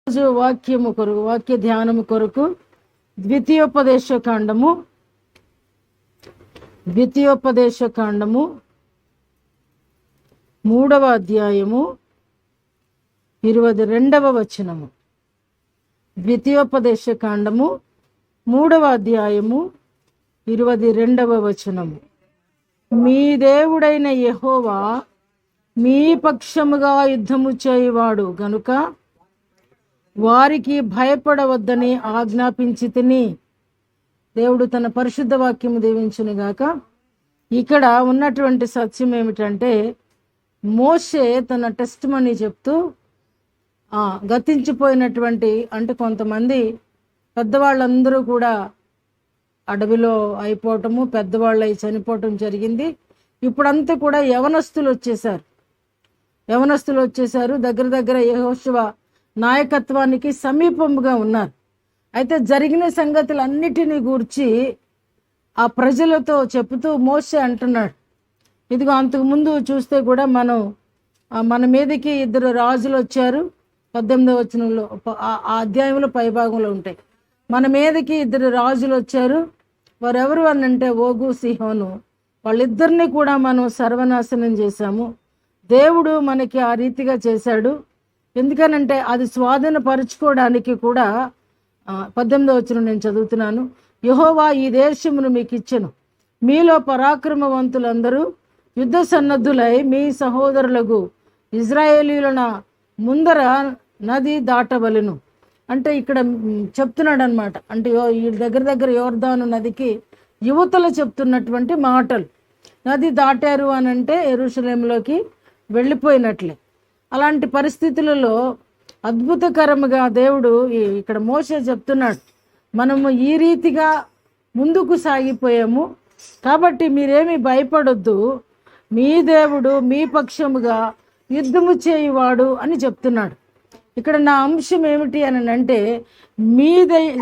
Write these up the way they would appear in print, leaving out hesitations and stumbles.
రోజు వాక్య ధ్యానము కొరకు ద్వితీయోపదేశ కాండము 3వ అధ్యాయము 22వ వచనము. ద్వితీయోపదేశ కాండము 3వ అధ్యాయము 22వ వచనము. మీ దేవుడైన యెహోవా మీ పక్షముగా యుద్ధము చేయువాడు గనుక వారికి భయపడవద్దని ఆజ్ఞాపించి తిని. దేవుడు తన పరిశుద్ధ వాక్యము దీవించును గాక. ఇక్కడ ఉన్నటువంటి సత్యం ఏమిటంటే, మోషే తన టెస్ట్ మనీ చెప్తూ గతించిపోయినటువంటి అంటే కొంతమంది పెద్దవాళ్ళందరూ కూడా అడవిలో అయిపోవటము, పెద్దవాళ్ళు అయి చనిపోవటం జరిగింది. ఇప్పుడంతా కూడా యవనస్తులు వచ్చేసారు. దగ్గర యెహోషువ నాయకత్వానికి సమీపముగా ఉన్నారు. అయితే జరిగిన సంగతులన్నిటినీ గూర్చి ఆ ప్రజలతో చెబుతూ మోషే అంటున్నాడు, ఇదిగో అంతకుముందు చూస్తే కూడా మన మీదకి 2 రాజులు వచ్చారు. 18వ వచనంలో ఆ అధ్యాయంలో పైభాగంలో ఉంటాయి. మన మీదకి 2 రాజులు వచ్చారు. వారెవరు అని అంటే ఓగు, సిహోను. వాళ్ళిద్దరిని కూడా మనం సర్వనాశనం చేశాము. దేవుడు మనకి ఆ రీతిగా చేశాడు. ఎందుకనంటే అది స్వాధీనపరుచుకోవడానికి కూడా 18వ వచనం నేను చదువుతున్నాను. యెహోవా ఈ దేశమును మీకు ఇచ్చెను. మీలో పరాక్రమవంతులందరూ యుద్ధ సన్నద్ధులై మీ సహోదరులకు ఇజ్రాయేలీయుల ముందర నది దాటవలెను. అంటే ఇక్కడ చెప్తున్నాడు అనమాట. అంటే ఈ దగ్గర యోర్దాను నదికి యువతలు చెప్తున్నటువంటి మాటలు. నది దాటారు అని అంటే యెరూషలేములోకి వెళ్ళిపోయినట్లే. అలాంటి పరిస్థితులలో అద్భుతకరముగా దేవుడు ఇక్కడ మోషే చెప్తున్నాడు, మనము ఈ రీతిగా ముందుకు సాగిపోయాము కాబట్టి మీరేమీ భయపడొద్దు, మీ దేవుడు మీ పక్షముగా యుద్ధము చేయువాడు అని చెప్తున్నాడు. ఇక్కడ నా అంశం ఏమిటి అని అంటే, మీ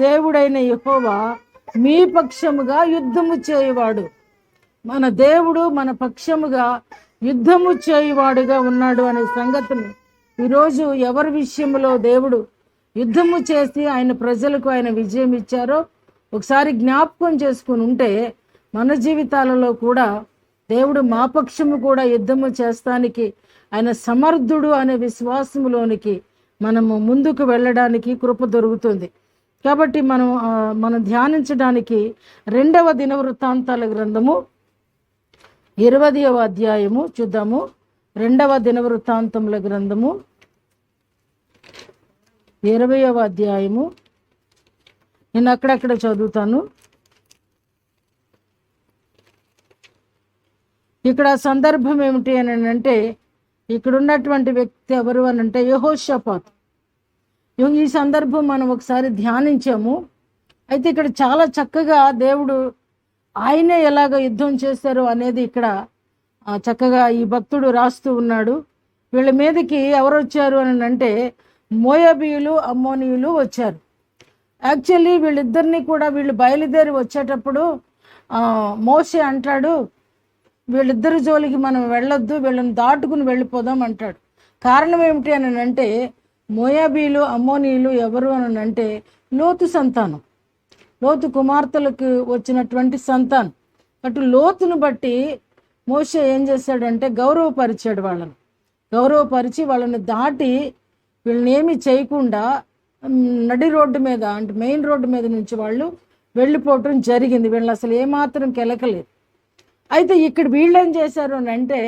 దేవుడైన యెహోవా మీ పక్షముగా యుద్ధము చేయువాడు. మన దేవుడు మన పక్షముగా యుద్ధము చేయువాడుగా ఉన్నాడు అనే సంగతిని ఈరోజు ఎవరి విషయంలో దేవుడు యుద్ధము చేసి ఆయన ప్రజలకు ఆయన విజయం ఇచ్చారో ఒకసారి జ్ఞాపకం చేసుకుని ఉంటే, మన జీవితాలలో కూడా దేవుడు మా పక్షము కూడా యుద్ధము చేస్తానికి ఆయన సమర్థుడు అనే విశ్వాసములోనికి మనము ముందుకు వెళ్ళడానికి కృప దొరుకుతుంది. కాబట్టి మనం ధ్యానించడానికి 2వ దినవృత్తాంతాల గ్రంథము 20వ అధ్యాయము చూద్దాము. 2వ దినవృత్తాంతముల గ్రంథము 20వ అధ్యాయము. నేను అక్కడక్కడ చదువుతాను. ఇక్కడ సందర్భం ఏమిటి అని అంటే, ఇక్కడ ఉన్నటువంటి వ్యక్తి ఎవరు అని అంటే యెహోషాపాతు. ఈ సందర్భం మనం ఒకసారి ధ్యానించాము. అయితే ఇక్కడ చాలా చక్కగా దేవుడు ఆయనే ఎలాగ యుద్ధం చేశారు అనేది ఇక్కడ చక్కగా ఈ భక్తుడు రాస్తూ ఉన్నాడు. వీళ్ళ మీదకి ఎవరు వచ్చారు అని అంటే మోయాబీయులు, అమ్మోనీయులు వచ్చారు. యాక్చువల్లీ వీళ్ళిద్దరినీ కూడా వీళ్ళు బయలుదేరి వచ్చేటప్పుడు మోషే అంటాడు, వీళ్ళిద్దరి జోలికి మనం వెళ్ళొద్దు, వీళ్ళని దాటుకుని వెళ్ళిపోదాం అంటాడు. కారణం ఏమిటి అని అంటే, మోయాబీయులు, అమ్మోనీయులు ఎవరు అని అంటే లోతు సంతానం, లోతు కుమార్తెలకు వచ్చినటువంటి సంతానం. అటు లోతును బట్టి మోషే ఏం చేశాడంటే గౌరవపరిచి వాళ్ళని దాటి వీళ్ళని ఏమీ చేయకుండా నడి రోడ్డు మీద అంటే మెయిన్ రోడ్డు మీద నుంచి వాళ్ళు వెళ్ళిపోవటం జరిగింది. వీళ్ళు అసలు ఏమాత్రం కెలకలేదు. అయితే ఇక్కడ వీళ్ళు ఏం చేశారు అని అంటే,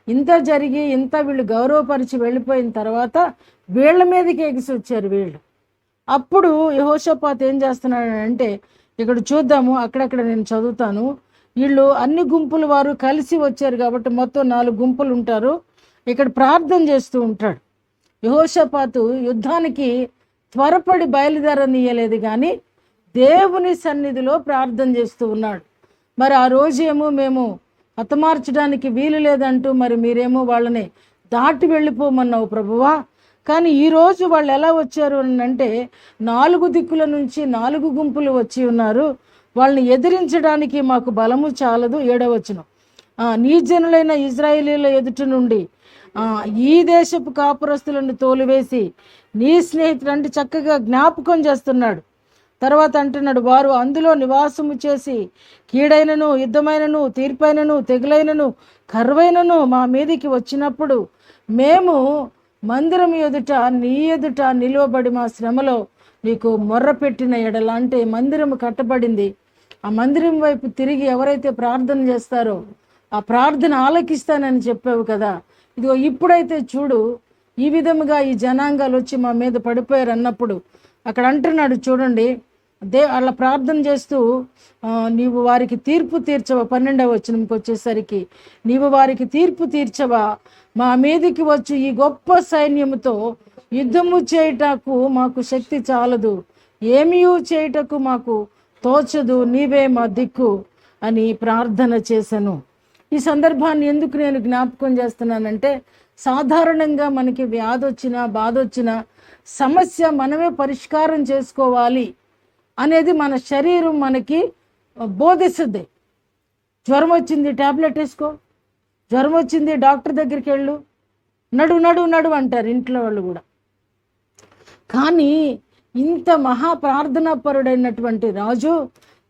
ఇంత జరిగి వీళ్ళు గౌరవపరిచి వెళ్ళిపోయిన తర్వాత వీళ్ళ మీదకి ఎగిసి వచ్చారు వీళ్ళు. అప్పుడు యెహోషాపాతు ఏం చేస్తున్నాడు అంటే, ఇక్కడ చూద్దాము, అక్కడక్కడ నేను చదువుతాను. వీళ్ళు అన్ని గుంపుల వారు కలిసి వచ్చారు కాబట్టి మొత్తం 4 గుంపులు ఉంటారు. ఇక్కడ ప్రార్థన చేస్తూ ఉంటాడు. యెహోషాపాతు యుద్ధానికి త్వరపడి బయలుదేరనీయలేదు కానీ దేవుని సన్నిధిలో ప్రార్థన చేస్తూ ఉన్నాడు. మరి ఆ రోజేమో మేము హతమార్చడానికి వీలు లేదంటూ మరి మీరేమో వాళ్ళని దాటి వెళ్ళిపోమన్నావు ప్రభువా. కానీ ఈరోజు వాళ్ళు ఎలా వచ్చారు అని అంటే 4 దిక్కుల నుంచి 4 గుంపులు వచ్చి ఉన్నారు. వాళ్ళని ఎదిరించడానికి మాకు బలము చాలదు. 7వ వచనం, నీ జనులైన ఇజ్రాయేలీల ఎదుట నుండి ఈ దేశపు కాపురస్తులను తోలివేసి నీ స్నేహితుడు అంటే చక్కగా జ్ఞాపకం చేస్తున్నాడు. తర్వాత అంటున్నాడు, వారు అందులో నివాసము చేసి కీడైనను యుద్ధమైనను తీర్పైనను తెగులైనను కరువైనను మా మీదికి వచ్చినప్పుడు మేము మందిరం ఎదుట నీ ఎదుట నిలువబడి మా శ్రమలో నీకు మొర్రపెట్టిన ఎడల. అంటే మందిరం కట్టబడింది, ఆ మందిరం వైపు తిరిగి ఎవరైతే ప్రార్థన చేస్తారో ఆ ప్రార్థన ఆలకిస్తానని చెప్పావు కదా. ఇదిగో ఇప్పుడైతే చూడు, ఈ విధముగా ఈ జనాంగాలు వచ్చి మా మీద పడిపోయారు అన్నప్పుడు అక్కడ అంటున్నాడు చూడండి, అలా ప్రార్థన చేస్తూ నీవు వారికి తీర్పు తీర్చవా. 12వ వచనంకి వచ్చేసరికి, నీవు వారికి తీర్పు తీర్చవా, మా మీదికి వచ్చు ఈ గొప్ప సైన్యముతో యుద్ధము చేయుటకు మాకు శక్తి చాలదు, ఏమీ చేయుటకు మాకు తోచదు, నీవే మా దిక్కు అని ప్రార్థన చేశాను. ఈ సందర్భాన్ని ఎందుకు నేను జ్ఞాపకం చేస్తున్నానంటే, సాధారణంగా మనకి వ్యాధి వచ్చినా బాధ వచ్చినా సమస్య మనమే పరిష్కారం చేసుకోవాలి అనేది మన శరీరం మనకి బోధిస్తుంది. జ్వరం వచ్చింది ట్యాబ్లెట్ వేసుకో, జ్వరం వచ్చింది డాక్టర్ దగ్గరికి వెళ్ళు, నడు నడు నడు అంటారు ఇంట్లో వాళ్ళు కూడా. కానీ ఇంత మహా ప్రార్థనాపరుడైనటువంటి రాజు,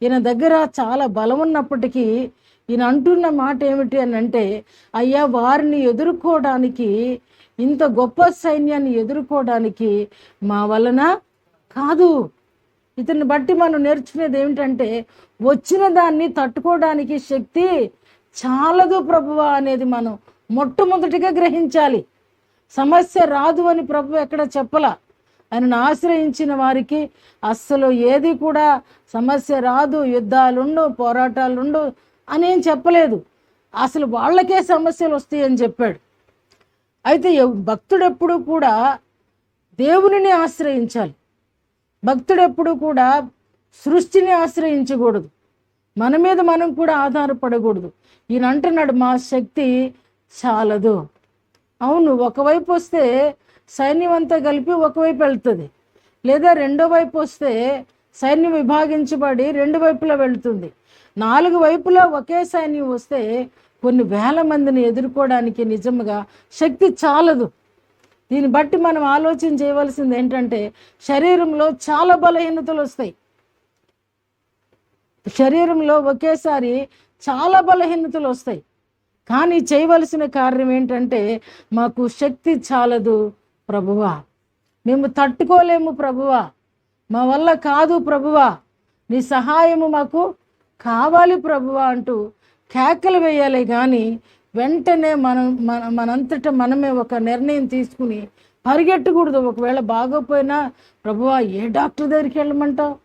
ఈయన దగ్గర చాలా బలం ఉన్నప్పటికీ ఈయన అంటున్న మాట ఏమిటి అని అంటే, అయ్యా వారిని ఎదుర్కోవడానికి, ఇంత గొప్ప సైన్యాన్ని ఎదుర్కోవడానికి మా వలన కాదు. ఇతన్ని బట్టి మనం నేర్చుకునేది ఏమిటంటే, వచ్చిన దాన్ని తట్టుకోవడానికి శక్తి చాలదు ప్రభువా అనేది మనం మొట్టమొదటిగా గ్రహించాలి. సమస్య రాదు అని ప్రభు ఎక్కడ చెప్పలా. ఆయనను ఆశ్రయించిన వారికి అస్సలు ఏది కూడా సమస్య రాదు, యుద్ధాలుండు పోరాటాలుండు అని ఏం చెప్పలేదు. అసలు వాళ్ళకే సమస్యలు వస్తాయని చెప్పాడు. అయితే భక్తుడెప్పుడు కూడా దేవునిని ఆశ్రయించాలి. భక్తుడెప్పుడు కూడా సృష్టిని ఆశ్రయించకూడదు, మన మీద మనం కూడా ఆధారపడకూడదు. ఈయన అంటున్నాడు, మా శక్తి చాలదు. అవును, ఒకవైపు వస్తే సైన్యం అంతా కలిపి ఒకవైపు వెళ్తుంది, లేదా రెండో వైపు వస్తే సైన్యం విభాగించబడి రెండు వైపులా వెళ్తుంది. 4 వైపులా ఒకే సైన్యం వస్తే కొన్ని వేల మందిని ఎదుర్కోవడానికి నిజంగా శక్తి చాలదు. దీన్ని బట్టి మనం ఆలోచన చేయవలసింది ఏంటంటే, శరీరంలో చాలా బలహీనతలు వస్తాయి. శరీరంలో ఒకేసారి చాలా బలహీనతలు వస్తాయి. కానీ చేయవలసిన కార్యం ఏంటంటే, మాకు శక్తి చాలదు ప్రభువా, మేము తట్టుకోలేము ప్రభువా, మా వల్ల కాదు ప్రభువా, నీ సహాయము మాకు కావాలి ప్రభువా అంటూ కేకలు వేయాలి. కానీ వెంటనే మనంతటా మనమే ఒక నిర్ణయం తీసుకుని పరిగెట్టకూడదు. ఒకవేళ బాగోపోయినా, ప్రభువా ఏ డాక్టర్ దగ్గరికి వెళ్ళమంటావు,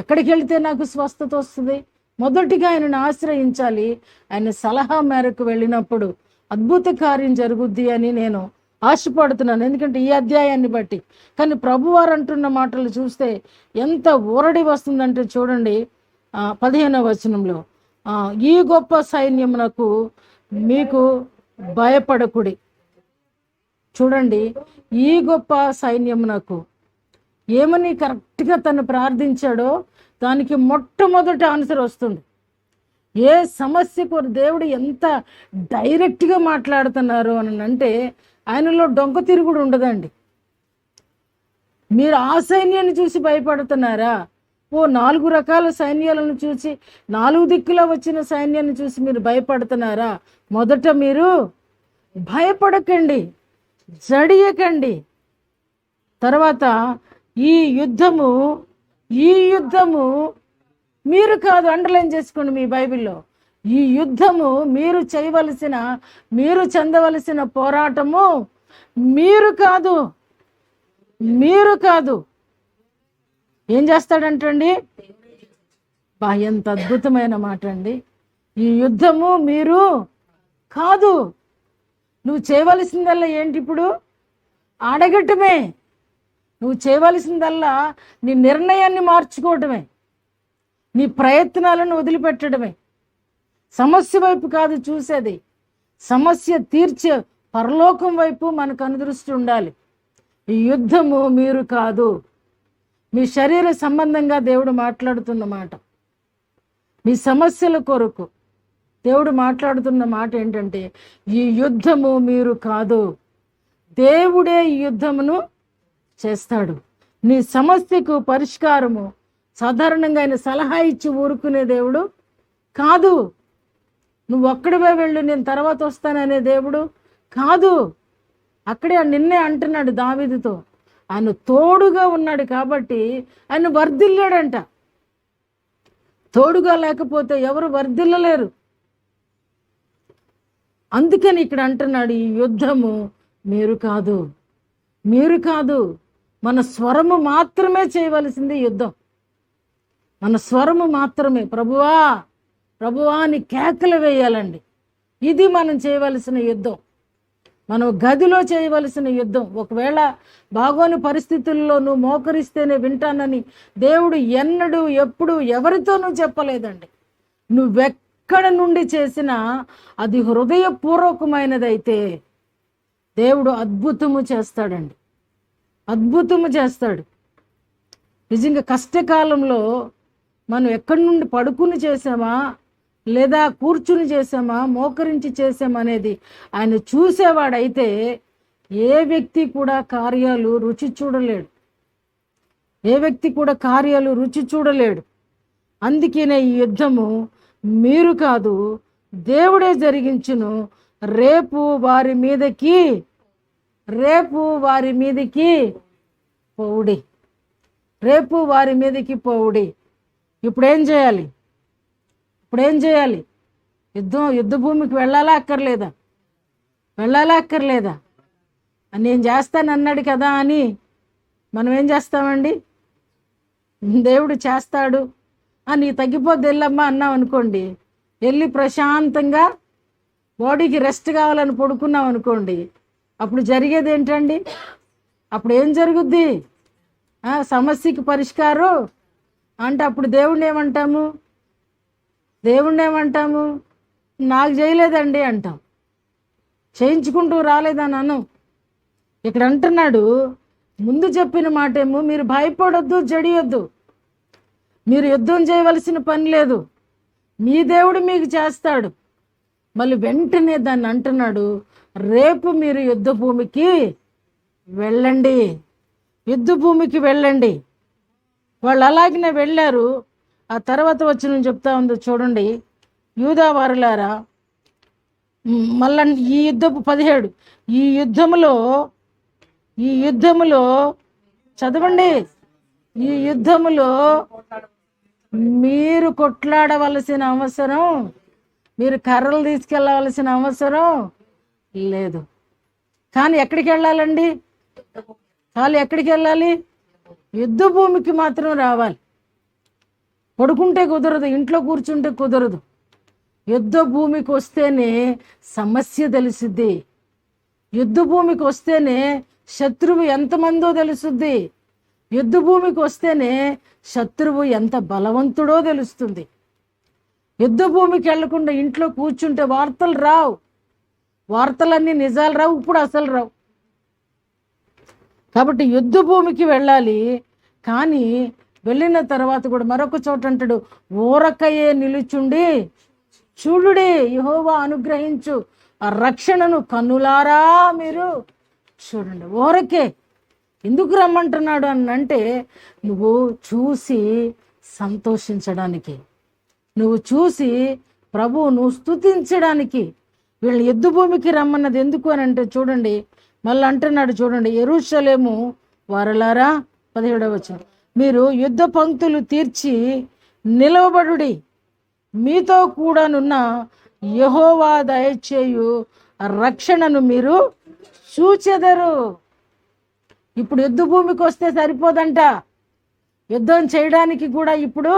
ఎక్కడికి వెళితే నాకు స్వస్థత వస్తుంది, మొదటిగా ఆయనను ఆశ్రయించాలి. ఆయన సలహా మేరకు వెళ్ళినప్పుడు అద్భుత కార్యం జరుగుద్ది అని నేను ఆశపడుతున్నాను. ఎందుకంటే ఈ అధ్యాయాన్ని బట్టి. కానీ ప్రభువారు అంటున్న మాటలు చూస్తే ఎంత ఊరడి వస్తుందంటే చూడండి, 15వ వచనంలో, ఈ గొప్ప సైన్యమునకు మీకు భయపడకుడి. చూడండి, ఈ గొప్ప సైన్యమునకు ఏమని కరెక్ట్గా తను ప్రార్థించాడో దానికి మొట్టమొదటి ఆన్సర్ వస్తుంది. ఏ సమస్యకు దేవుడు ఎంత డైరెక్ట్గా మాట్లాడుతున్నారు అని అంటే, ఆయనలో డొంక తిరుగుడు ఉండదండి. మీరు ఆ సైన్యాన్ని చూసి భయపడుతున్నారా? 4 రకాల సైన్యాలను చూసి, 4 దిక్కులా వచ్చిన సైన్యాన్ని చూసి మీరు భయపడుతున్నారా? మొదట మీరు భయపడకండి, జడియకండి. తర్వాత ఈ యుద్ధము మీరు కాదు, అండర్లైన్ చేసుకోండి మీ బైబిల్లో. ఈ యుద్ధము మీరు చేయవలసిన, మీరు చెందవలసిన పోరాటము మీరు కాదు. ఏం చేస్తాడంటండి? ఎంత అద్భుతమైన మాట అండి. ఈ యుద్ధము మీరు కాదు. నువ్వు చేయవలసిందల్లా ఏంటి? ఇప్పుడు అడగటమే. నువ్వు చేయవలసిందల్లా నీ నిర్ణయాన్ని మార్చుకోవటమే, నీ ప్రయత్నాలను వదిలిపెట్టడమే. సమస్య వైపు కాదు చూసేది, సమస్య తీర్చే పరలోకం వైపు మనకు అనుదృష్టి ఉండాలి. ఈ యుద్ధము మీరు కాదు. మీ శరీర సంబంధంగా దేవుడు మాట్లాడుతున్న మాట, మీ సమస్యల కొరకు, దేవుడు మాట్లాడుతున్న మాట ఏంటంటే, ఈ యుద్ధము మీరు కాదు, దేవుడే ఈ యుద్ధమును చేస్తాడు. నీ సమస్యకు పరిష్కారము సాధారణంగా ఆయన సలహా ఇచ్చి ఊరుకునే దేవుడు కాదు. నువ్వు ఒక్కడివే వెళ్ళు, నేను తర్వాత వస్తాననే దేవుడు కాదు. అక్కడే నిన్నే అంటున్నాడు దావీదుతో, ఆయన తోడుగా ఉన్నాడు కాబట్టి ఆయన వర్ధిల్లాడంట. తోడుగా లేకపోతే ఎవరు వర్ధిల్లలేరు. అందుకని ఇక్కడ అంటున్నాడు, ఈ యుద్ధము మీరు కాదు, మీరు కాదు. మన స్వరము మాత్రమే చేయవలసింది యుద్ధం. మన స్వరము మాత్రమే ప్రభువా ప్రభువా అని కేకలు వేయాలండి. ఇది మనం చేయవలసిన యుద్ధం, మనం గదిలో చేయవలసిన యుద్ధం. ఒకవేళ బాగోని పరిస్థితుల్లో నువ్వు మోకరిస్తేనే వింటానని దేవుడు ఎన్నడూ ఎప్పుడు ఎవరితోనూ చెప్పలేదండి. నువ్వెక్కడ నుండి చేసినా అది హృదయపూర్వకమైనదైతే దేవుడు అద్భుతము చేస్తాడండి, అద్భుతము చేస్తాడు. నిజంగా కష్టకాలంలో మనం ఎక్కడి నుండి పడుకుని చేసామా లేదా కూర్చుని చేసామా మోకరించి చేసామనేది ఆయన చూసేవాడైతే ఏ వ్యక్తి కూడా కార్యాలు రుచి చూడలేడు, ఏ వ్యక్తి కూడా కార్యాలు రుచి చూడలేడు. అందుకనే ఈ యుద్ధము మీరు కాదు, దేవుడే జరిగించును. రేపు వారి మీదకి పోవుడి, రేపు వారి మీదకి పోవుడి. ఇప్పుడేం చేయాలి? యుద్ధ భూమికి వెళ్ళాలా అక్కర్లేదా? నేను చేస్తానన్నాడు కదా అని మనం ఏం చేస్తామండి? దేవుడు చేస్తాడు అని తగ్గిపోద్ది వెళ్ళమ్మా అన్నాం అనుకోండి, వెళ్ళి ప్రశాంతంగా బాడీకి రెస్ట్ కావాలని పడుకున్నాం అనుకోండి, అప్పుడు జరిగేది ఏంటండి? అప్పుడు ఏం జరుగుద్ది? సమస్యకి పరిష్కారం అంటే అప్పుడు దేవుణ్ణి ఏమంటాము? నాకు చేయలేదండి అంటాం, చేయించుకుంటూ రాలేదని అను. ఇక్కడ అంటున్నాడు, ముందు చెప్పిన మాటేమో మీరు భయపడొద్దు, జడియొద్దు, మీరు యుద్ధం చేయవలసిన పని లేదు, మీ దేవుడు మీకు చేస్తాడు. మళ్ళీ వెంటనే దాన్ని అంటున్నాడు, రేపు మీరు యుద్ధ భూమికి వెళ్ళండి. వాళ్ళు అలాగనే వెళ్ళారు. ఆ తర్వాత వచ్చి నేను చెప్తా ఉందో చూడండి, యూదా వారులారా, మళ్ళా ఈ యుద్ధపు 17 ఈ యుద్ధములో చదవండి, ఈ యుద్ధములో మీరు కొట్లాడవలసిన అవసరం, మీరు కర్రలు తీసుకెళ్ళవలసిన అవసరం లేదు. కానీ ఎక్కడికి వెళ్ళాలండి? యుద్ధ భూమికి మాత్రం రావాలి. పడుకుంటే కుదరదు, ఇంట్లో కూర్చుంటే కుదరదు. యుద్ధ భూమికి వస్తేనే సమస్య తెలుసుద్ది, యుద్ధ భూమికి వస్తేనే శత్రువు ఎంతమందో తెలుసుద్ది, యుద్ధ భూమికి వస్తేనే శత్రువు ఎంత బలవంతుడో తెలుస్తుంది. యుద్ధ భూమికి వెళ్లకుండా ఇంట్లో కూర్చుంటే వార్తలన్నీ నిజాలు రావు, ఇప్పుడు అసలు రావు. కాబట్టి యుద్ధ భూమికి వెళ్ళాలి. కానీ వెళ్ళిన తర్వాత కూడా మరొక చోట అంటాడు, ఊరకయే నిలుచుండి చూడుడి, యెహోవా అనుగ్రహించు ఆ రక్షణను కన్నులారా మీరు చూడండి. ఊరకే ఎందుకు రమ్మంటున్నాడు అని అంటే, నువ్వు చూసి సంతోషించడానికి, నువ్వు చూసి ప్రభువును స్తుతించడానికి. వీళ్ళు యుద్ధ భూమికి రమ్మన్నది ఎందుకు అని అంటే చూడండి, మళ్ళీ అంటున్నాడు చూడండి, యెరూషలేము వారలారా 17వ వచనం, మీరు యుద్ధ పంక్తులు తీర్చి నిలవబడుడి, మీతో కూడానున్న యెహోవా దయచేయు రక్షణను మీరు చూచెదరు. ఇప్పుడు యుద్ధ భూమికి వస్తే సరిపోదంట, యుద్ధం చేయడానికి కూడా ఇప్పుడు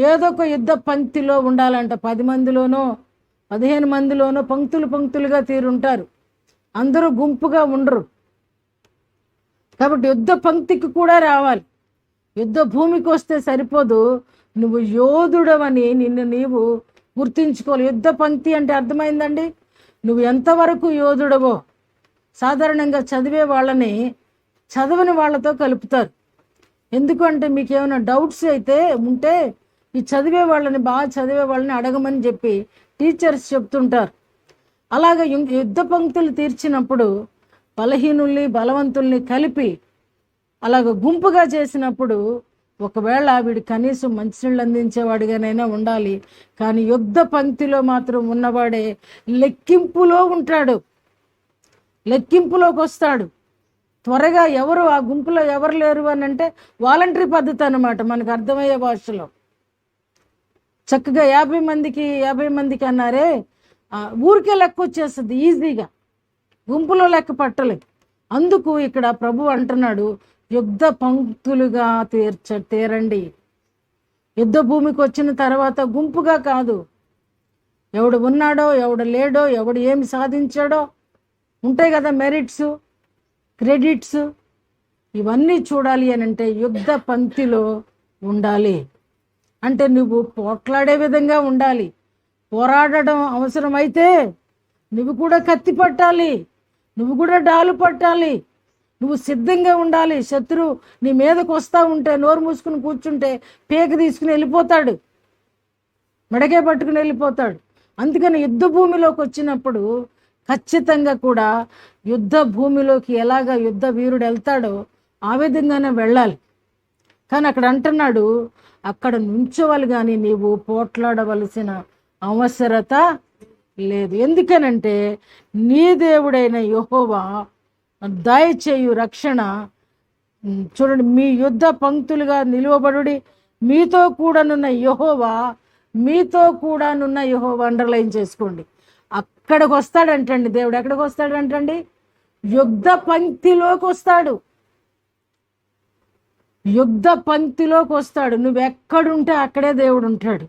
ఏదో ఒక యుద్ధ పంక్తిలో ఉండాలంట. 10 మందిలోనో 15 మందిలోనో పంక్తులుగా తీరుంటారు, అందరూ గుంపుగా ఉండరు. కాబట్టి యుద్ధ పంక్తికి కూడా రావాలి. యుద్ధ భూమికి వస్తే సరిపోదు, నువ్వు యోధుడవని నిన్ను నీవు గుర్తించుకోవాలి. యుద్ధ పంక్తి అంటే అర్థమైందండి, నువ్వు ఎంతవరకు యోధుడవో. సాధారణంగా చదివే వాళ్ళని చదవని వాళ్ళతో కలుపుతారు. ఎందుకంటే మీకు ఏమైనా డౌట్స్ అయితే ఉంటే ఈ చదివే వాళ్ళని, బాగా చదివే వాళ్ళని అడగమని చెప్పి టీచర్స్ చెప్తుంటారు. అలాగే యుద్ధ పంక్తులు తీర్చినప్పుడు బలహీనుల్ని బలవంతుల్ని కలిపి అలాగ గుంపుగా చేసినప్పుడు ఒకవేళ వీడు కనీసం మంచినీళ్ళు అందించేవాడిగానైనా ఉండాలి, కానీ యుద్ధ పంక్తిలో మాత్రం ఉన్నవాడే లెక్కింపులో ఉంటాడు, లెక్కింపులోకి వస్తాడు. త్వరగా ఎవరు ఆ గుంపులో ఎవరు లేరు అని అంటే వాలంటరీ పద్ధతి అన్నమాట, మనకు అర్థమయ్యే భాషలో. చక్కగా 50 మందికి అన్నారే, ఊరికే లెక్క వచ్చేస్తుంది ఈజీగా, గుంపులో లెక్క పట్టలేదు. అందుకు ఇక్కడ ప్రభు అంటున్నాడు, యుద్ధ పంక్తులుగా తీరండి. యుద్ధ భూమికి వచ్చిన తర్వాత గుంపుగా కాదు, ఎవడు ఉన్నాడో ఎవడు లేడో ఎవడు ఏమి సాధించాడో ఉంటాయి కదా, మెరిట్స్ క్రెడిట్స్, ఇవన్నీ చూడాలి అని అంటే యుద్ధ పంక్తిలో ఉండాలి. అంటే నువ్వు పోట్లాడే విధంగా ఉండాలి, పోరాడడం అవసరమైతే నువ్వు కూడా కత్తి పట్టాలి, నువ్వు కూడా డాలు పట్టాలి, నువ్వు సిద్ధంగా ఉండాలి. శత్రువు నీ మీదకు వస్తూ ఉంటే నోరు మూసుకుని కూర్చుంటే పేక తీసుకుని వెళ్ళిపోతాడు, మెడకే పట్టుకుని వెళ్ళిపోతాడు. అందుకని యుద్ధ భూమిలోకి వచ్చినప్పుడు ఖచ్చితంగా కూడా యుద్ధ భూమిలోకి ఎలాగ యుద్ధ వీరుడు వెళ్తాడో ఆ విధంగానే వెళ్ళాలి. కానీ అక్కడ అంటున్నాడు, అక్కడ నుంచోవాలి కానీ నీవు పోట్లాడవలసిన అవసరత లేదు. ఎందుకనంటే నీ దేవుడైన యెహోవా దయచేయు రక్షణ. చూడండి, మీ యుద్ధ పంక్తులుగా నిలువబడుడి, మీతో కూడానున్న యెహోవా, మీతో కూడానున్న యెహోవా అండర్లైన్ చేసుకోండి. అక్కడికి వస్తాడంటండి దేవుడు. ఎక్కడికి వస్తాడంటండి? యుద్ధ పంక్తిలోకి వస్తాడు, యుద్ధ పంక్తిలోకి వస్తాడు. నువ్వెక్కడుంటే అక్కడే దేవుడు ఉంటాడు.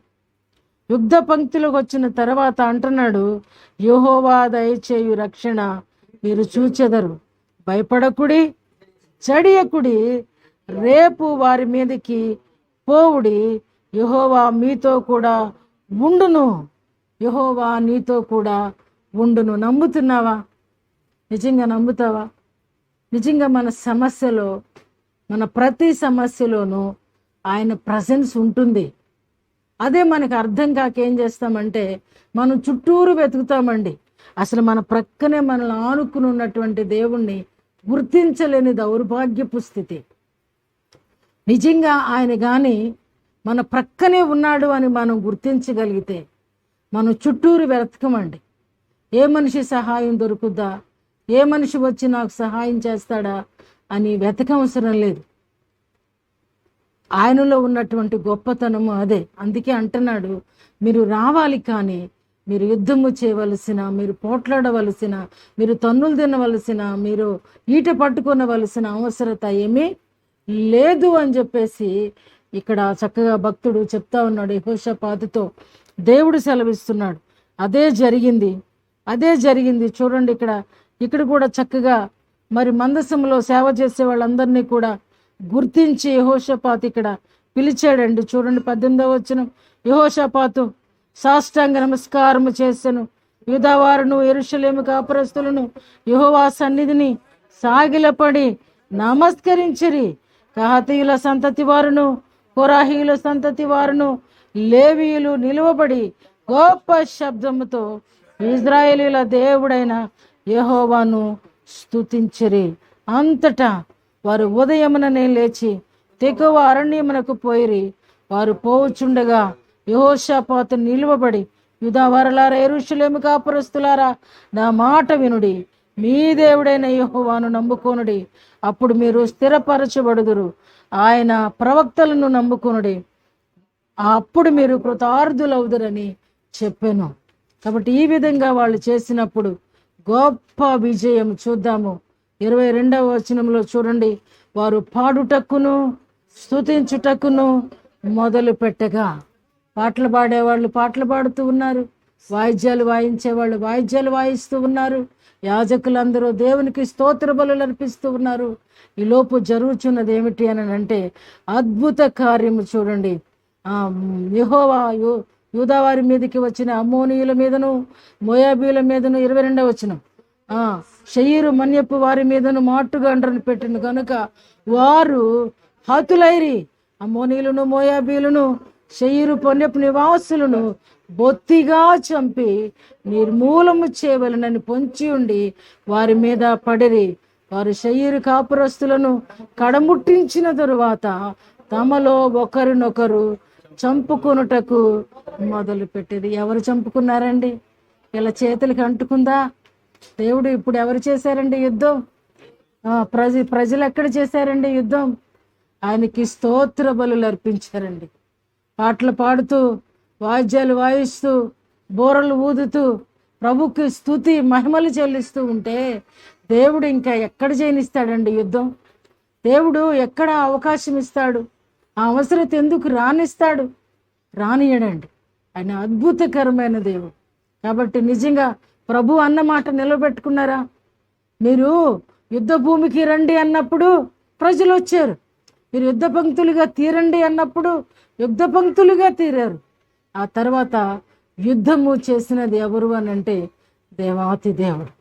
యుద్ధ పంక్తిలోకి వచ్చిన తర్వాత అంటున్నాడు, యెహోవా దయచేయు రక్షణ మీరు చూచెదరు, భయపడకుడి చడియకుడి, రేపు వారి మీదకి పోవుడి, యెహోవా మీతో కూడా ఉండును, యెహోవా నీతో కూడా ఉండును. నమ్ముతున్నావా? నిజంగా నమ్ముతావా? నిజంగా మన సమస్యలో, మన ప్రతి సమస్యలోనూ ఆయన ప్రజెన్స్ ఉంటుంది. అదే మనకు అర్థం కాక ఏం చేస్తామంటే మనం చుట్టూరు వెతుకుతామండి. అసలు మన ప్రక్కనే మనల్ని ఆనుకుని ఉన్నటువంటి దేవుణ్ణి గుర్తించలేని దౌర్భాగ్యపు స్థితి. నిజంగా ఆయన కానీ మన ప్రక్కనే ఉన్నాడు అని మనం గుర్తించగలిగితే మనం చుట్టూరు వెతకమండి. ఏ మనిషి సహాయం దొరుకుద్దా, ఏ మనిషి వచ్చి నాకు సహాయం చేస్తాడా అని వెతకవసరం లేదు. ఆయనలో ఉన్నటువంటి గొప్పతనము అదే. అందుకే అంటున్నాడు, మీరు రావాలి కానీ మీరు యుద్ధము చేయవలసిన, మీరు పోట్లాడవలసిన, మీరు తన్నులు తినవలసిన, మీరు ఈట పట్టుకొనవలసిన అవసరత ఏమీ లేదు అని చెప్పేసి ఇక్కడ చక్కగా భక్తుడు చెప్తా ఉన్నాడు. యెహోషాపాతుతో దేవుడు సెలవిస్తున్నాడు. అదే జరిగింది, అదే జరిగింది. చూడండి, ఇక్కడ కూడా చక్కగా మరి మందసంలో సేవ చేసే వాళ్ళందరినీ కూడా గుర్తించి యెహోషాపాతు ఇక్కడ పిలిచాడండి. చూడండి 18వ వచనం, యెహోషాపాతు సాష్టాంగ నమస్కారము చేసెను, యూదావారును యెరూషలేము కాపురస్తులను యెహోవా సన్నిధిని సాగిలపడి నమస్కరించిరి. కహాతీయుల సంతతి వారును కోరాహీయుల సంతతి వారును లేవీయులు నిలువబడి గొప్ప శబ్దముతో ఇశ్రాయేలీయుల దేవుడైన యెహోవాను స్తుతించిరి. అంతటా వారు ఉదయముననే లేచి తెగువ అరణ్యమునకు పోయిరి. వారు పోవుచుండగా యెహోషాపాతు నిలువబడి, యూదావారులారా యెరూషలేము కాపురస్తులారా, నా మాట వినుడి, మీ దేవుడైన యెహోవాను నమ్ముకొనుడి, అప్పుడు మీరు స్థిరపరచబడుదురు. ఆయన ప్రవక్తలను నమ్ముకొనుడి, అప్పుడు మీరు కృతార్థులవుదురని చెప్పాను. కాబట్టి ఈ విధంగా వాళ్ళు చేసినప్పుడు గొప్ప విజయం చూద్దాము. 22వ వచనంలో చూడండి, వారు పాడుటక్కును స్తుతించుటక్కును మొదలు పెట్టగా, పాటలు పాడేవాళ్ళు పాటలు పాడుతూ ఉన్నారు, వాయిద్యాలు వాయించేవాళ్ళు వాయిద్యాలు వాయిస్తూ ఉన్నారు, యాజకులందరూ దేవునికి స్తోత్ర బలులు అర్పిస్తూ ఉన్నారు. ఈ లోపు జరుగుతున్నది ఏమిటి అని అంటే అద్భుత కార్యము చూడండి. యెహోవా యూదావారి మీదకి వచ్చిన అమ్మోనీయుల మీదను మోయాబీల మీదను 22వ వచనం, షయీరు మన్యపు వారి మీదను మాటుగండ్రను పెట్టిన కనుక వారు హతులైరి. అమ్మోనీయులను మోయాబీలను శరీరు పొన్నపు నివాసులను బొత్తిగా చంపి నిర్మూలము చేయవలనని పొంచి ఉండి వారి మీద పడిరి. వారు శరీరు కాపురస్తులను కడముట్టించిన తరువాత తమలో ఒకరినొకరు చంపుకొనుటకు మొదలు పెట్టేది. ఎవరు చంపుకున్నారండి? ఇలా చేతులకి అంటుకుందా? దేవుడు ఇప్పుడు ఎవరు చేశారండి యుద్ధం? ప్రజలు ఎక్కడ చేశారండి యుద్ధం? ఆయనకి స్తోత్ర బలులు అర్పించారండి. పాటలు పాడుతూ, వాయిద్యాలు వాయిస్తూ, బోరలు ఊదుతూ ప్రభుకి స్తుతి మహిమలు చెల్లిస్తూ ఉంటే దేవుడు ఇంకా ఎక్కడ చేయనిస్తాడండి యుద్ధం? దేవుడు ఎక్కడ అవకాశం ఇస్తాడు? ఆ అవసరత ఎందుకు రానిస్తాడు? రానియడండి. ఆయన అద్భుతకరమైన దేవుడు. కాబట్టి నిజంగా ప్రభు అన్న మాట నిలబెట్టుకున్నారా? మీరు యుద్ధ భూమికి రండి అన్నప్పుడు ప్రజలు వచ్చారు. మీరు యుద్ధ పంక్తులుగా తీరండి అన్నప్పుడు యుద్ధ పంక్తులుగా తీరారు. ఆ తర్వాత యుద్ధము చేసినది ఎవరు అని అంటే దేవాతి దేవుడు.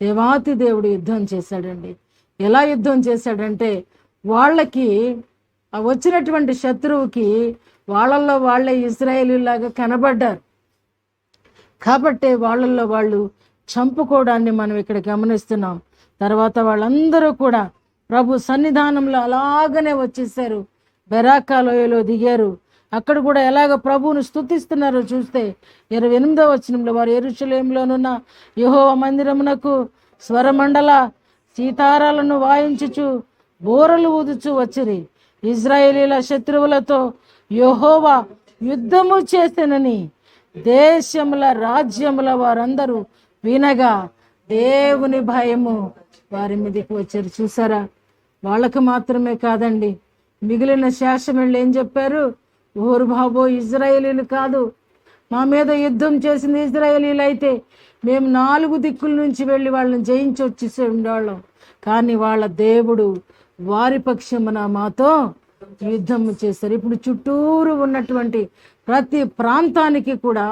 దేవాతి దేవుడు యుద్ధం చేశాడండి. ఎలా యుద్ధం చేశాడంటే వాళ్ళకి వచ్చినటువంటి శత్రువుకి వాళ్ళల్లో వాళ్ళే ఇశ్రాయేలీలాగా కనబడ్డారు. కాబట్టి వాళ్ళల్లో వాళ్ళు చంపుకోవడాన్ని మనం ఇక్కడ గమనిస్తున్నాం. తర్వాత వాళ్ళందరూ కూడా ప్రభు సన్నిధానంలో అలాగనే వచ్చేసారు. బెరాకా లోయలో దిగారు. అక్కడ కూడా ఎలాగ ప్రభువును స్తుతిస్తున్నారో చూస్తే 28వ వచనంలో వారు యెరూషలేములోనున్న యెహోవా మందిరమునకు స్వరమండల సీతారాలను వాయించుచు బోరలు ఊదుచు వచ్చిరి. ఇజ్రాయేలీల శత్రువులతో యెహోవా యుద్ధము చేసెనని దేశముల రాజ్యముల వారందరూ వినగా దేవుని భయము వారి మీదకి వచ్చారు. చూసారా? వాళ్ళకు మాత్రమే కాదండి, మిగిలిన శాసనలు ఏం చెప్పారు? ఓరు బాబో, ఇజ్రాయేలీలు కాదు, మా మీద యుద్ధం చేసింది ఇజ్రాయేలీలు అయితే మేము 4 దిక్కుల నుంచి వెళ్ళి వాళ్ళని జయించి వచ్చేసి ఉండేవాళ్ళం. కానీ వాళ్ళ దేవుడు వారి పక్షమున మాతో యుద్ధము చేశారు. ఇప్పుడు చుట్టూరు ఉన్నటువంటి ప్రతి ప్రాంతానికి కూడా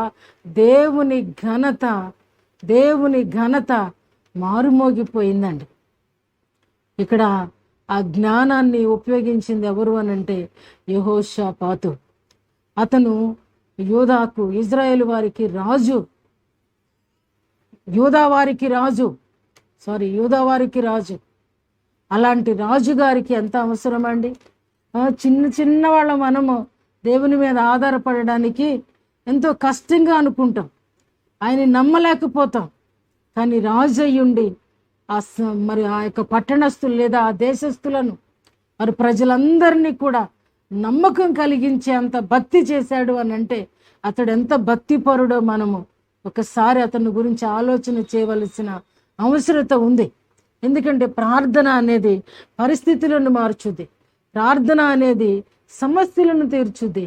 దేవుని ఘనత మారుమోగిపోయిందండి. ఇక్కడ ఆ జ్ఞానాన్ని ఉపయోగించింది ఎవరు అనంటే యెహోషాపాతు. అతను ఇజ్రాయేలు వారికి రాజు, యూదా వారికి రాజు. అలాంటి రాజుగారికి ఎంత అవసరం అండి? చిన్న వాళ్ళ మనము దేవుని మీద ఆధారపడడానికి ఎంతో కష్టంగా అనుకుంటాం, ఆయన్ని నమ్మలేకపోతాం. కానీ రాజు అయ్యుండి మరి ఆ యొక్క పట్టణస్థులు లేదా ఆ దేశస్థులను మరి ప్రజలందరినీ కూడా నమ్మకం కలిగించే అంత భక్తి చేశాడు అని అంటే అతడు ఎంత భక్తిపరుడో మనము ఒకసారి అతని గురించి ఆలోచన చేయవలసిన అవసరత ఉంది. ఎందుకంటే ప్రార్థన అనేది పరిస్థితులను మార్చుద్ది, ప్రార్థన అనేది సమస్యలను తీర్చుద్ది,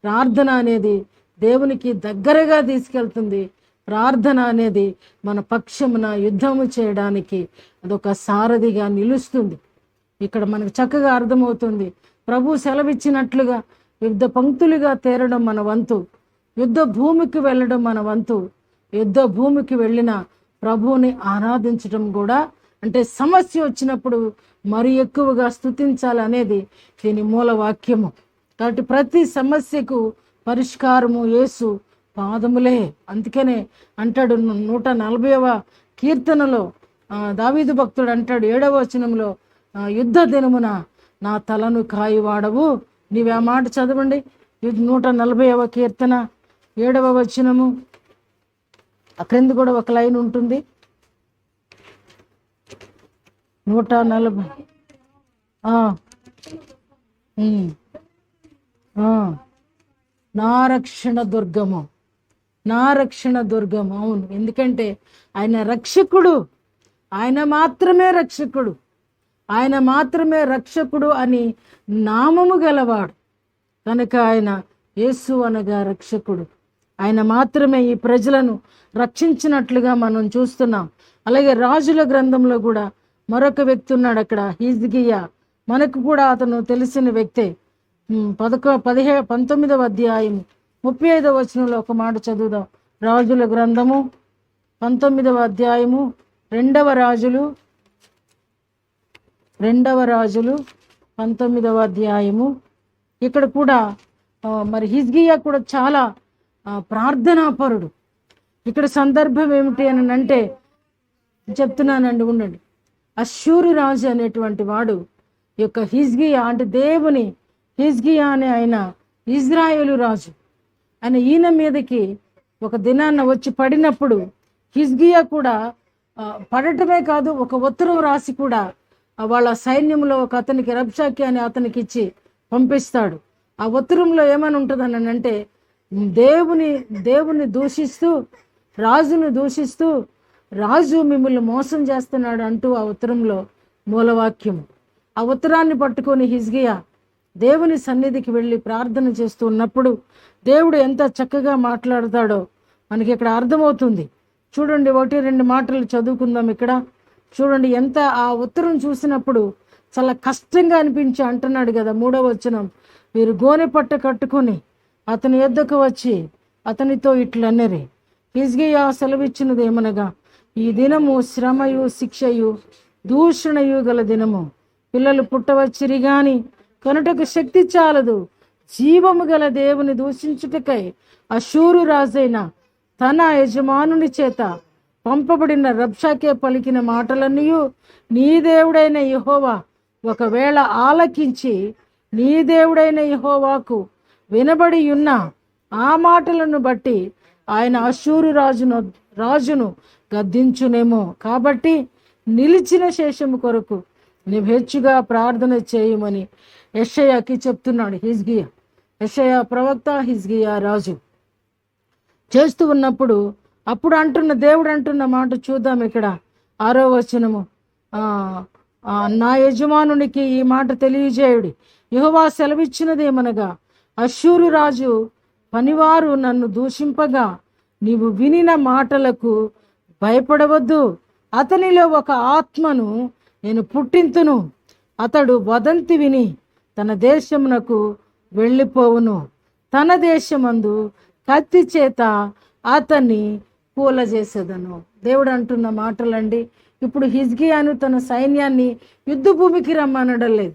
ప్రార్థన అనేది దేవునికి దగ్గరగా తీసుకెళ్తుంది, ప్రార్థన అనేది మన పక్షమున యుద్ధము చేయడానికి అదొక సారథిగా నిలుస్తుంది. ఇక్కడ మనకు చక్కగా అర్థమవుతుంది. ప్రభు సెలవిచ్చినట్లుగా యుద్ధ పంక్తులుగా తేరడం మన వంతు, యుద్ధ భూమికి వెళ్ళడం మన వంతు. యుద్ధ భూమికి వెళ్ళిన ప్రభువుని ఆరాధించడం కూడా, అంటే సమస్య వచ్చినప్పుడు మరి ఎక్కువగా స్తుతించాలి అనేది దీని మూల వాక్యము. కాబట్టి ప్రతి సమస్యకు పరిష్కారము యేసు పాదములే. అందుకనే అంటాడు 140వ కీర్తనలో దావీదు భక్తుడు అంటాడు 7వ వచనంలో, యుద్ధ దినమున నా తలను కాయివాడవు. నీవు ఆ మాట చదవండి. 140వ కీర్తన 7వ వచనము. అక్కడి కూడా ఒక లైన్ ఉంటుంది. 140 నా రక్షణ దుర్గము, నా రక్షణ దుర్గము. అవును, ఎందుకంటే ఆయన రక్షకుడు, ఆయన మాత్రమే రక్షకుడు, ఆయన మాత్రమే రక్షకుడు అని నామము గలవాడు కనుక ఆయన యేసు అనగా రక్షకుడు. ఆయన మాత్రమే ఈ ప్రజలను రక్షించినట్లుగా మనం చూస్తున్నాం. అలాగే రాజుల గ్రంథంలో కూడా మరొక వ్యక్తి ఉన్నాడు అక్కడ, హిజ్కియా. మనకు కూడా అతను తెలిసిన వ్యక్తే. 19వ అధ్యాయం 35వ వచనంలో ఒక మాట చదువుదాం. రాజుల గ్రంథము 19వ అధ్యాయము 2వ రాజులు 19వ అధ్యాయము. ఇక్కడ కూడా మరి హిజ్కియా కూడా చాలా ప్రార్థనాపరుడు. ఇక్కడ సందర్భం ఏమిటి అని అంటే చెప్తున్నానండి, ఉండండి. అష్షూరు రాజు అనేటువంటి వాడు ఈ యొక్క హిజ్కియా అంటే దేవుని హిజ్కియా అనే ఆయన ఇజ్రాయేలు రాజు, ఆయన ఈయన మీదకి ఒక దినాన్న వచ్చి పడినప్పుడు హిజ్కియా కూడా పడటమే కాదు, ఒక ఉత్తరం రాసి కూడా వాళ్ళ సైన్యంలో ఒక అతనికి రబ్షాకి అని అతనికి ఇచ్చి పంపిస్తాడు. ఆ ఉత్తరంలో ఏమని ఉంటుందని అంటే దేవుని దూషిస్తూ, రాజును దూషిస్తూ, రాజు మిమ్మల్ని మోసం చేస్తున్నాడు అంటూ ఆ ఉత్తరంలో మూలవాక్యం. ఆ ఉత్తరాన్ని పట్టుకొని హిజ్కియా దేవుని సన్నిధికి వెళ్ళి ప్రార్థన చేస్తూ ఉన్నప్పుడు దేవుడు ఎంత చక్కగా మాట్లాడతాడో మనకి ఇక్కడ అర్థమవుతుంది. చూడండి, 1-2 మాటలు చదువుకుందాం. ఇక్కడ చూడండి, ఎంత ఆ ఉత్తరం చూసినప్పుడు చాలా కష్టంగా అనిపించి అంటున్నాడు కదా, 3వ వచనం, వీరు గోనె పట్ట కట్టుకొని అతని యొద్దకు వచ్చి అతనితో ఇట్లన్నరి, హిజ్కియా సెలవిచ్చినది ఏమనగా, ఈ దినము శ్రమయు శిక్షయు దూషణయు గల దినము. పిల్లలు పుట్టవచ్చిరి గాని కనుటకు శక్తి చాలదు. జీవము గల దేవుని దూషించుటకై అష్షూరు రాజైన తన యజమానుని చేత పంపబడిన రబ్షాకే పలికిన మాటలన్నీ నీ దేవుడైన యెహోవా ఒకవేళ ఆలకించి నీ దేవుడైన యెహోవాకు వినబడి ఉన్న ఆ మాటలను బట్టి ఆయన అష్షూరు రాజును గద్దించునేమో. కాబట్టి నిలిచిన శేషము కొరకు నీవు హెచ్చుగా ప్రార్థన చేయమని యెషయాకి చెప్తున్నాడు హిజ్కియా. యెషయా ప్రవక్త, హిజ్కియా రాజు చేస్తూ ఉన్నప్పుడు అప్పుడు అంటున్న దేవుడు అంటున్న మాట చూద్దాం. ఇక్కడ 6వ వచనము, నా యజమానునికి ఈ మాట తెలియజేయుడి, యెహోవా సెలవిచ్చినదేమనగా, అష్షూరు రాజు పనివారు నన్ను దూషింపగా నీవు వినిన మాటలకు భయపడవద్దు. అతనిలో ఒక ఆత్మను నేను పుట్టింతును, అతడు వదంతి విని తన దేశమునకు వెళ్ళిపోవును. తన దేశమందు కత్తి చేత అతన్ని కూలజేసేదను. దేవుడు అంటున్న మాటలండి. ఇప్పుడు హిజ్కియాను తన సైన్యాన్ని యుద్ధ భూమికి రమ్మనడం లేదు,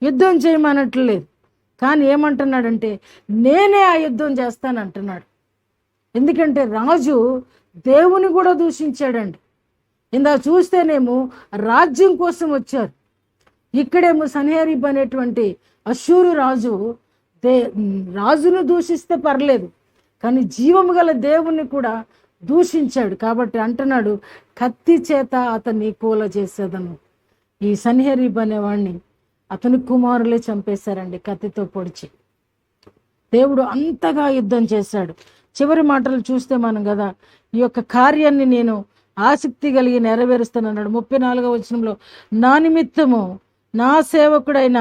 యుద్ధం చేయమనట్లేదు. కానీ ఏమంటున్నాడంటే నేనే ఆ యుద్ధం చేస్తానంటున్నాడు. ఎందుకంటే రాజు దేవుని కూడా దూషించాడండి. ఇందా చూస్తేనేమో రాజ్యం కోసం వచ్చారు, ఇక్కడేమో సన్హెరీబ్ అనేటువంటి అష్షూరు రాజును దూషిస్తే పర్లేదు, కానీ జీవము గల దేవుణ్ణి కూడా దూషించాడు. కాబట్టి అంటున్నాడు, కత్తి చేత అతన్ని కూల చేసేదను. ఈ సన్హెరీబ్ అనేవాడిని అతని కుమారులే చంపేశారండి, కత్తితో పొడిచి. దేవుడు అంతగా యుద్ధం చేశాడు. చివరి మాటలు చూస్తే మనం కదా, ఈ యొక్క కార్యాన్ని నేను ఆసక్తి కలిగి నెరవేరుస్తానన్నాడు. 34వ వచనంలో, నా నిమిత్తము, నా సేవకుడైన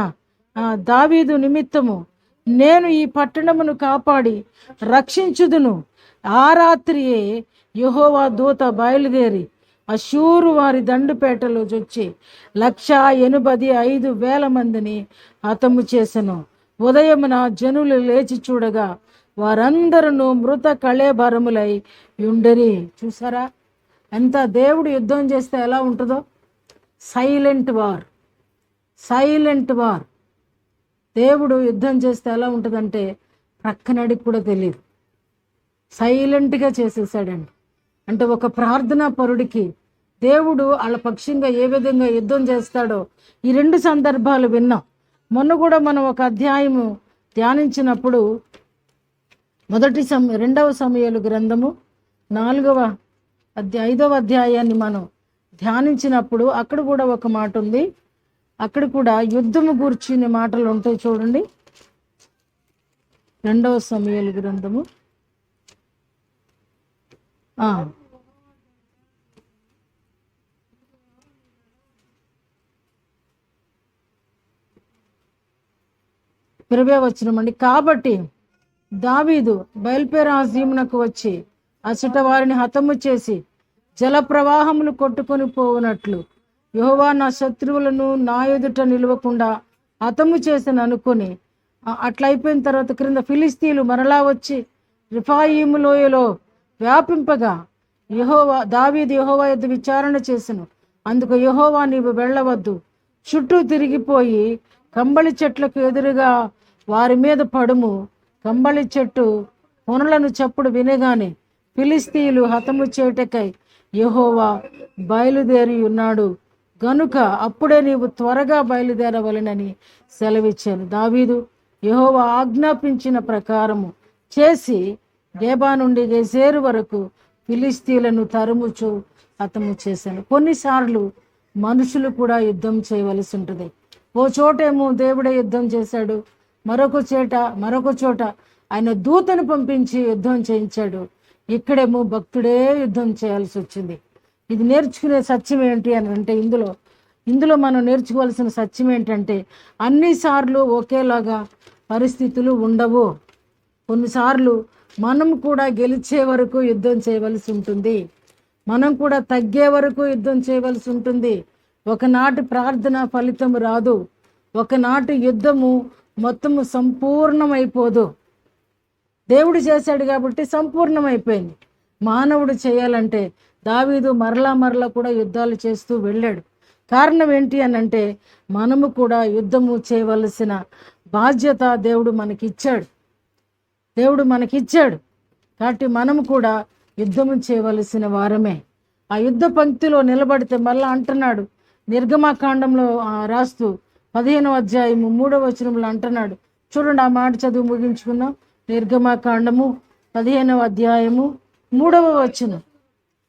దావీదు నిమిత్తము నేను ఈ పట్టణమును కాపాడి రక్షించుదును. ఆ రాత్రియే యెహోవా దూత బయలుదేరి అష్షూరు వారి దండుపేటలో చొచ్చి 185,000 మందిని హతము చేసెను. ఉదయమున జనులు లేచి చూడగా వారందరూ మృత కళేబరములై ఉండరి. చూసారా ఎంత దేవుడు యుద్ధం చేస్తే ఎలా ఉంటుందో? Silent war. దేవుడు యుద్ధం చేస్తే ఎలా ఉంటుందంటే ప్రక్కనడికి కూడా తెలియదు, సైలెంట్గా చేసేసాడండి. అంటే ఒక ప్రార్థనా పరుడికి దేవుడు వాళ్ళ పక్షంగా ఏ విధంగా యుద్ధం చేస్తాడో ఈ 2 సందర్భాలు విన్నాం. మొన్న కూడా మనం ఒక అధ్యాయము ధ్యానించినప్పుడు 2వ సమూయేలు గ్రంథము 5వ అధ్యాయాన్ని మనం ధ్యానించినప్పుడు అక్కడ కూడా ఒక మాట ఉంది. అక్కడ కూడా యుద్ధము గూర్చిన మాటలు ఉంటాయి. చూడండి, 2వ సమూయేలు గ్రంథము వచనమండి. కాబట్టి దావీదు బయల్పెరాజీమునకు వచ్చి అచట వారిని హతము చేసి జల ప్రవాహములు కొట్టుకొని పోవునట్లు యెహోవా నా శత్రువులను నా ఎదుట నిలవకుండా హతము చేసని అనుకొని, అట్లయిపోయిన తర్వాత క్రింద ఫిలిస్తీన్లు మరలా వచ్చి రిఫాయీము లోయలో వ్యాపింపగా దావీదు యెహోవా యొద్ద విచారణ చేసెను. అందుకు యెహోవా నీవు వెళ్ళవద్దు, చుట్టూ తిరిగిపోయి కంబళి చెట్లకు ఎదురుగా వారి మీద పడుము. కంబళి చెట్టు కొనలను చప్పుడు వినగానే ఫిలిస్తీయులు హతము చేయుటకై యెహోవా బయలుదేరి ఉన్నాడు గనుక అప్పుడే నీవు త్వరగా బయలుదేరవలెనని సెలవిచ్చాను. దావీదు యెహోవా ఆజ్ఞాపించిన ప్రకారము చేసి గేబా నుండి గెజేరు వరకు ఫిలిస్తీయులను తరుముచు హతము చేశాను. కొన్నిసార్లు మనుషులు కూడా యుద్ధం చేయవలసి ఉంటుంది. ఓ చోటేమో దేవుడే యుద్ధం చేశాడు, మరొక చోట ఆయన దూతను పంపించి యుద్ధం చేయించాడు. ఇక్కడేమో భక్తుడే యుద్ధం చేయాల్సి వచ్చింది. ఇది నేర్చుకునే సత్యం ఏంటి అని అంటే ఇందులో మనం నేర్చుకోవాల్సిన సత్యం ఏంటంటే అన్నిసార్లు ఒకేలాగా పరిస్థితులు ఉండవు. కొన్నిసార్లు మనం కూడా గెలిచే వరకు యుద్ధం చేయవలసి ఉంటుంది. మనం కూడా తగ్గే వరకు యుద్ధం చేయవలసి ఉంటుంది. ఒకనాటి ప్రార్థన ఫలితం రాదు. ఒకనాటి యుద్ధము మొత్తము సంపూర్ణమైపోదు. దేవుడు చేశాడు కాబట్టి సంపూర్ణమైపోయింది. మానవుడు చేయాలంటే దావీదు మరలా కూడా యుద్ధాలు చేస్తూ వెళ్ళాడు. కారణం ఏంటి అని అంటే మనము కూడా యుద్ధము చేయవలసిన బాధ్యత దేవుడు మనకిచ్చాడు. కాబట్టి మనము కూడా యుద్ధము చేయవలసిన వారమే. ఆ యుద్ధ పంక్తిలో నిలబడితే మళ్ళా అంటున్నాడు, నిర్గమాకాండంలో రాస్తూ 15వ అధ్యాయము 3వ వచనంలో అంటున్నాడు. చూడండి, ఆ మాట చదువు ముగించుకుందాం. నిర్గమాకాండము 15వ అధ్యాయము 3వ వచనం.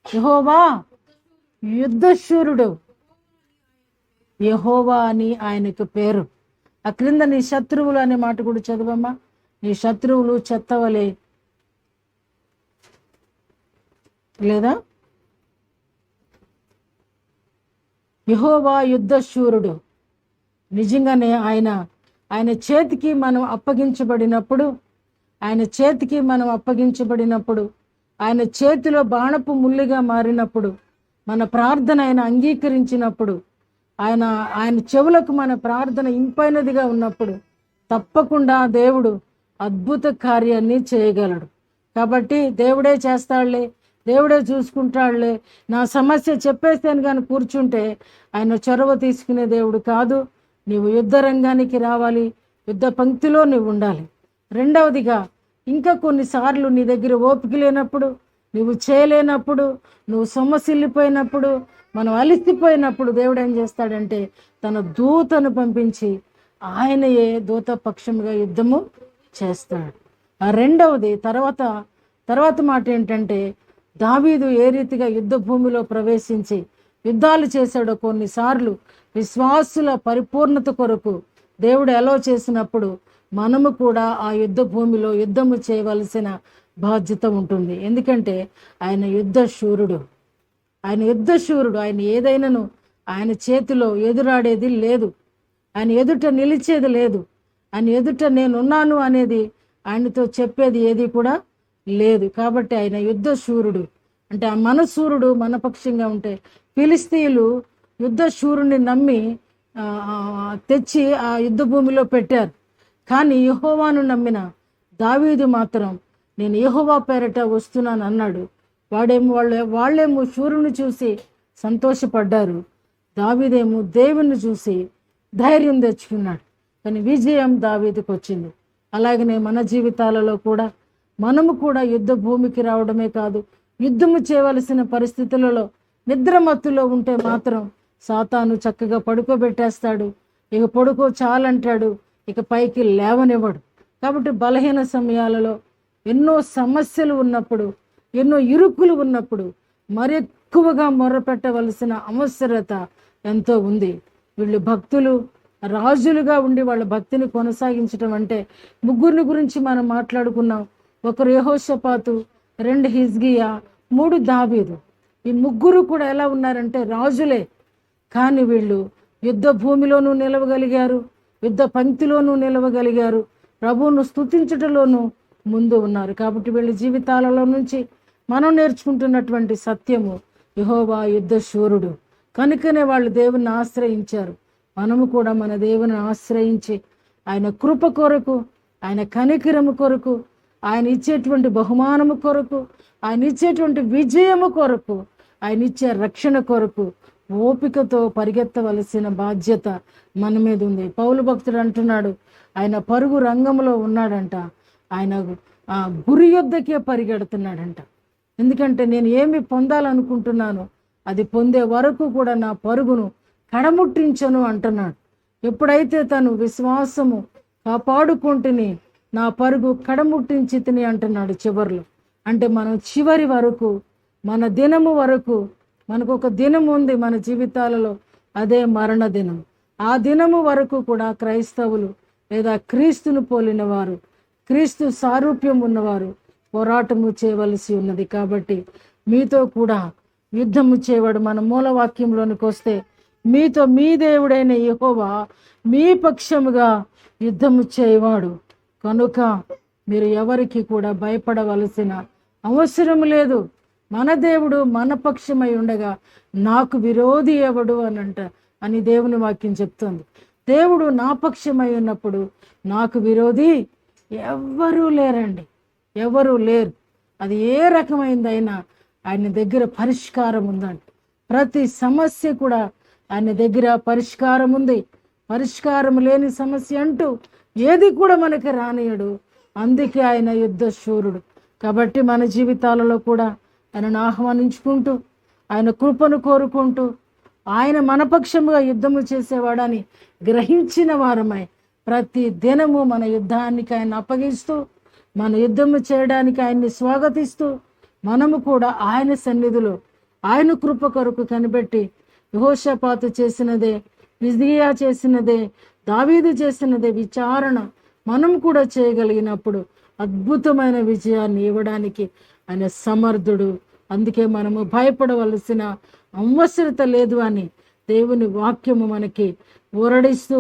యెహోవా యుద్ధశూరుడు, యెహోవా అని ఆయనకు పేరు. ఆ క్రింద నీ శత్రువులు అనే మాట కూడా చదవమ్మా. నీ శత్రువులు చెత్తవలే లేదా? యెహోవా యుద్ధశూరుడు. నిజంగానే ఆయన చేతికి మనం అప్పగించబడినప్పుడు ఆయన చేతిలో బాణపు ముల్లిగా మారినప్పుడు, మన ప్రార్థన ఆయన అంగీకరించినప్పుడు, ఆయన చెవులకు మన ప్రార్థన ఇంపైనదిగా ఉన్నప్పుడు తప్పకుండా దేవుడు అద్భుత కార్యాన్ని చేయగలడు. కాబట్టి దేవుడే చేస్తాడులే, దేవుడే చూసుకుంటాడులే, నా సమస్య చెప్పేస్తాను కానీ కూర్చుంటే ఆయన చొరవ తీసుకునే దేవుడు కాదు. నీవు యుద్ధ రంగానికి రావాలి, యుద్ధ పంక్తిలో నువ్వు ఉండాలి. రెండవదిగా, ఇంకా కొన్నిసార్లు నీ దగ్గర ఓపిక లేనప్పుడు, నువ్వు చేయలేనప్పుడు, నువ్వు సొమ్మసిల్లిపోయినప్పుడు, మనం అలిసిపోయినప్పుడు దేవుడు ఏం చేస్తాడంటే తన దూతను పంపించి ఆయనయే దూత పక్షంగా యుద్ధము చేస్తాడు. ఆ రెండవది తర్వాత మాట ఏంటంటే దావీదు ఏ రీతిగా యుద్ధ భూమిలో ప్రవేశించి యుద్ధాలు చేశాడో, కొన్నిసార్లు విశ్వాసుల పరిపూర్ణత కొరకు దేవుడు ఎలా చేసినప్పుడు మనము కూడా ఆ యుద్ధ భూమిలో యుద్ధము చేయవలసిన బాధ్యత ఉంటుంది. ఎందుకంటే ఆయన యుద్ధశూరుడు. ఆయన ఏదైనాను ఆయన చేతిలో ఎదురాడేది లేదు, ఆయన ఎదుట నిలిచేది లేదు, ఆయన ఎదుట నేనున్నాను అనేది ఆయనతో చెప్పేది ఏది కూడా లేదు. కాబట్టి ఆయన యుద్ధశూరుడు. అంటే ఆ మనశూరుడు మన పక్షంగా ఉంటే, ఫిలిస్తీయులు యుద్ధశూరుని నమ్మి తెచ్చి ఆ యుద్ధ భూమిలో పెట్టారు. కానీ యెహోవాను నమ్మిన దావీదు మాత్రం నేను యెహోవా పేరట వస్తున్నాను అన్నాడు. వాళ్ళేమో శూరుని చూసి సంతోషపడ్డారు, దావీదేమో దేవుని చూసి ధైర్యం తెచ్చుకున్నాడు. కానీ విజయం దావీదుకు వచ్చింది. అలాగనే మన జీవితాలలో కూడా మనము కూడా యుద్ధ భూమికి రావడమే కాదు, యుద్ధము చేయవలసిన పరిస్థితులలో నిద్రమత్తులో ఉంటే మాత్రం సాతాను చక్కగా పడుకోబెట్టేస్తాడు. ఇక పడుకో చాలంటాడు, ఇక పైకి లేవనివ్వడు. కాబట్టి బలహీన సమయాలలో ఎన్నో సమస్యలు ఉన్నప్పుడు, ఎన్నో ఇరుకులు ఉన్నప్పుడు మరి ఎక్కువగా మొర్రపెట్టవలసిన అవసరత ఎంతో ఉంది. వీళ్ళు భక్తులు, రాజులుగా ఉండి వాళ్ళ భక్తిని కొనసాగించడం అంటే ముగ్గురిని గురించి మనం మాట్లాడుకున్నాం. ఒకరు యెహోషాపాతు, 2 హిజ్కియా, 3 దావీదు. ఈ ముగ్గురు కూడా ఎలా ఉన్నారంటే రాజులే, కానీ వీళ్ళు యుద్ధ భూమిలోనూ నిలవగలిగారు, యుద్ధ పంక్తిలోనూ నిలవగలిగారు, ప్రభువును స్తుతించటంలోనూ ముందు ఉన్నారు. కాబట్టి వీళ్ళ జీవితాలలో నుంచి మనం నేర్చుకుంటున్నటువంటి సత్యము, యెహోవా యుద్ధశూరుడు. కనుకనే వాళ్ళు దేవుని ఆశ్రయించారు. మనము కూడా మన దేవుని ఆశ్రయించి ఆయన కృప కొరకు, ఆయన కనికరము కొరకు, ఆయన ఇచ్చేటువంటి బహుమానము కొరకు, ఆయన ఇచ్చేటువంటి విజయము కొరకు, ఆయన ఇచ్చే రక్షణ కొరకు ఓపికతో పరిగెత్తవలసిన బాధ్యత మన మీద ఉంది. పౌలు భక్తుడు అంటున్నాడు, ఆయన పరుగు రంగంలో ఉన్నాడంట, ఆయన ఆ గురి యొద్దకే పరిగెడుతున్నాడంట. ఎందుకంటే నేను ఏమి పొందాలనుకుంటున్నాను అది పొందే వరకు కూడా నా పరుగును కడముట్టించను అంటున్నాడు. ఎప్పుడైతే తను విశ్వాసము కాపాడుకుంటుని నా పరుగు కడముట్టించి తిని అంటున్నాడు చివరిలో. అంటే మనం చివరి వరకు, మన దినము వరకు, మనకు ఒక దినం ఉంది మన జీవితాలలో, అదే మరణ దినం. ఆ దినము వరకు కూడా క్రైస్తవులు లేదా క్రీస్తును పోలిన వారు, క్రీస్తు సారూప్యం ఉన్నవారు పోరాటము చేయవలసి ఉన్నది. కాబట్టి మీతో కూడా యుద్ధము చేయవాడు. మన మూలవాక్యంలోనికి వస్తే, మీతో మీ దేవుడైన యెహోవా మీ పక్షముగా యుద్ధము చేయవాడు కనుక మీరు ఎవరికి కూడా భయపడవలసిన అవసరం లేదు. మన దేవుడు మన పక్షమై ఉండగా నాకు విరోధి ఎవడు అని దేవుని వాక్యం చెప్తుంది. దేవుడు నా పక్షమై ఉన్నప్పుడు నాకు విరోధి ఎవ్వరూ లేరండి, ఎవరూ లేరు. అది ఏ రకమైందైనా ఆయన దగ్గర పరిష్కారం ఉందండి. ప్రతి సమస్య కూడా ఆయన దగ్గర పరిష్కారం ఉంది. పరిష్కారం లేని సమస్య అంటూ ఏది కూడా మనకి రానియడు. అందుకే ఆయన యుద్ధ శూరుడు. కాబట్టి మన జీవితాలలో కూడా ఆయనను ఆహ్వానించుకుంటూ, ఆయన కృపను కోరుకుంటూ, ఆయన మనపక్షముగా యుద్ధము చేసేవాడని గ్రహించిన వారమై ప్రతి దినము మన యుద్ధానికి ఆయన అప్పగిస్తూ, మన యుద్ధము చేయడానికి ఆయన్ని స్వాగతిస్తూ, మనము కూడా ఆయన సన్నిధిలో ఆయన కృప కొరకు కనిపెట్టి యెహోషాపాతు చేసినదే, హిజ్కియా చేసినదే, దావీదు చేసినదే విచారణ మనం కూడా చేయగలిగినప్పుడు అద్భుతమైన విజయాన్ని ఇవ్వడానికి ఆయన సమర్థుడు. అందుకే మనము భయపడవలసిన అవసరత లేదు అని దేవుని వాక్యము మనకి ఊరడిస్తూ,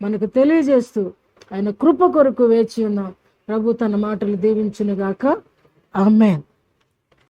మనకు తెలియజేస్తూ ఆయన కృప కొరకు వేచి ఉన్నాం. ప్రభు తన మాటలు దీవించునుగాక. ఆమేన్.